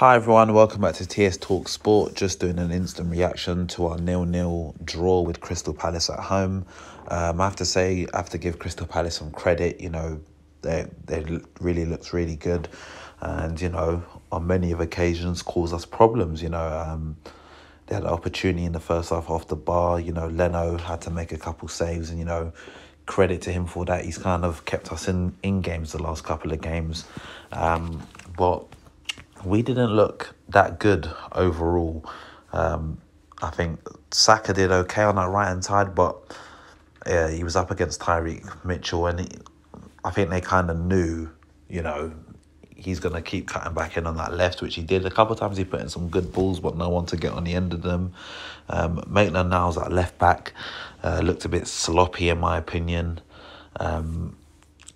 Hi everyone, welcome back to TS Talk Sport. Just doing an instant reaction to our 0-0 draw with Crystal Palace at home. I have to give Crystal Palace some credit. You know, they really looks really good, and you know, on many of occasions cause us problems. They had an opportunity in the first half off the bar. You know, Leno had to make a couple saves, and you know, credit to him for that. He's kind of kept us in games the last couple of games, but we didn't look that good overall. I think Saka did okay on that right-hand side, but he was up against Tyreek Mitchell, and I think they kind of knew, you know, he's going to keep cutting back in on that left, which he did. A couple of times he put in some good balls, but no one to get on the end of them. Maitland-Niles at left back looked a bit sloppy in my opinion.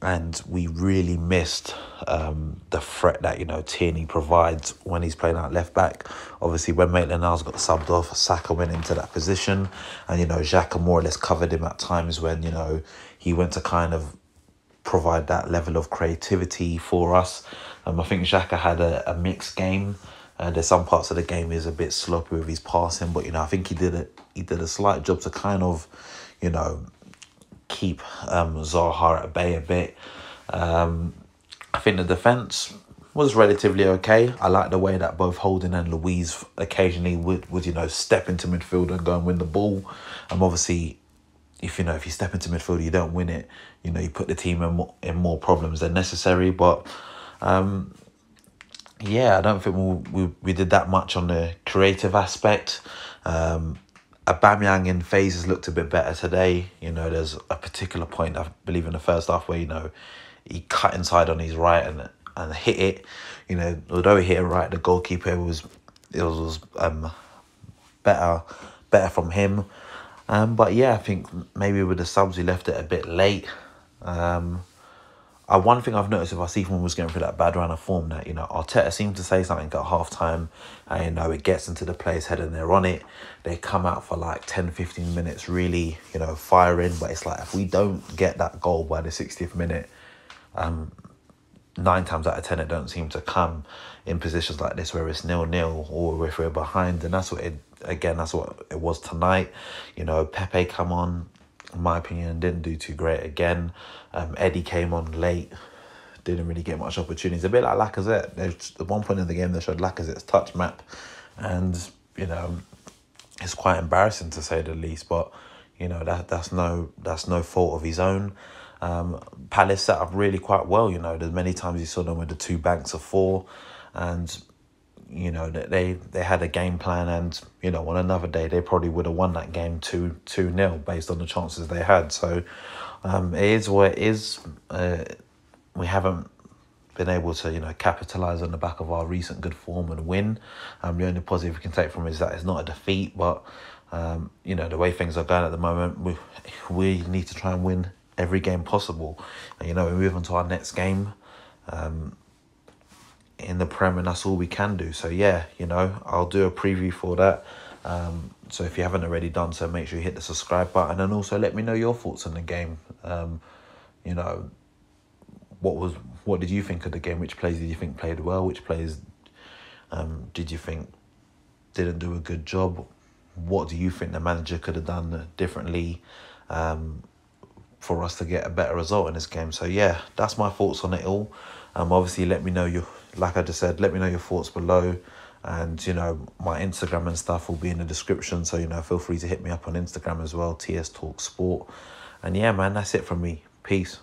And we really missed the threat that, you know, Tierney provides when he's playing out left back. Obviously, when Maitland-Niles got subbed off, Saka went into that position. And, you know, Xhaka more or less covered him at times when, you know, he went to kind of provide that level of creativity for us. I think Xhaka had a mixed game. There's some parts of the game he's a bit sloppy with his passing. But, you know, I think he did a slight job to kind of, you know, keep Zaha at bay a bit. I think the defence was relatively okay. I like the way that both Holding and Luiz occasionally would you know, step into midfield and go and win the ball. Obviously, if you step into midfield, you don't win it. You know, you put the team in more problems than necessary. But yeah, I don't think we did that much on the creative aspect. Aubameyang in phases looked a bit better today. You know, there's a particular point, I believe, in the first half where, you know, he cut inside on his right and hit it. You know, although he hit it right, the goalkeeper was better from him. But yeah, I think maybe with the subs we left it a bit late. One thing I've noticed if I see someone was going through that bad run of form, that, you know, Arteta seemed to say something at half-time, and, you know, it gets into the players' head and they're on it. They come out for like 10, 15 minutes really, you know, firing. But it's like, if we don't get that goal by the 60th minute, 9 times out of 10 it don't seem to come in positions like this where it's 0-0 or if we're behind. And that's what it was tonight. You know, Pepe come on, in my opinion, didn't do too great again. Eddie came on late, didn't really get much opportunities. A bit like Lacazette. At one point in the game, they showed Lacazette's touch map, and you know, it's quite embarrassing to say the least. But you know, that's no fault of his own. Palace set up really quite well. You know, there's many times you saw them with the two banks of four, and you know, they had a game plan, and you know, on another day they probably would have won that game 2-0 based on the chances they had. So it is what it is. We haven't been able to, you know, capitalise on the back of our recent good form and win. The only positive we can take from it is that it's not a defeat, but you know, the way things are going at the moment, we need to try and win every game possible. And you know, we move on to our next game in the Prem, and that's all we can do. So yeah, you know, I'll do a preview for that. So if you haven't already done so, make sure you hit the subscribe button, and also let me know your thoughts on the game. You know, what did you think of the game? Which players did you think played well? Which players did you think didn't do a good job? What do you think the manager could have done differently for us to get a better result in this game? So yeah, that's my thoughts on it all. Obviously, let me know like I just said, let me know your thoughts below. And, you know, my Instagram and stuff will be in the description. So, you know, feel free to hit me up on Instagram as well, TS Talk Sport. And yeah, man, that's it from me. Peace.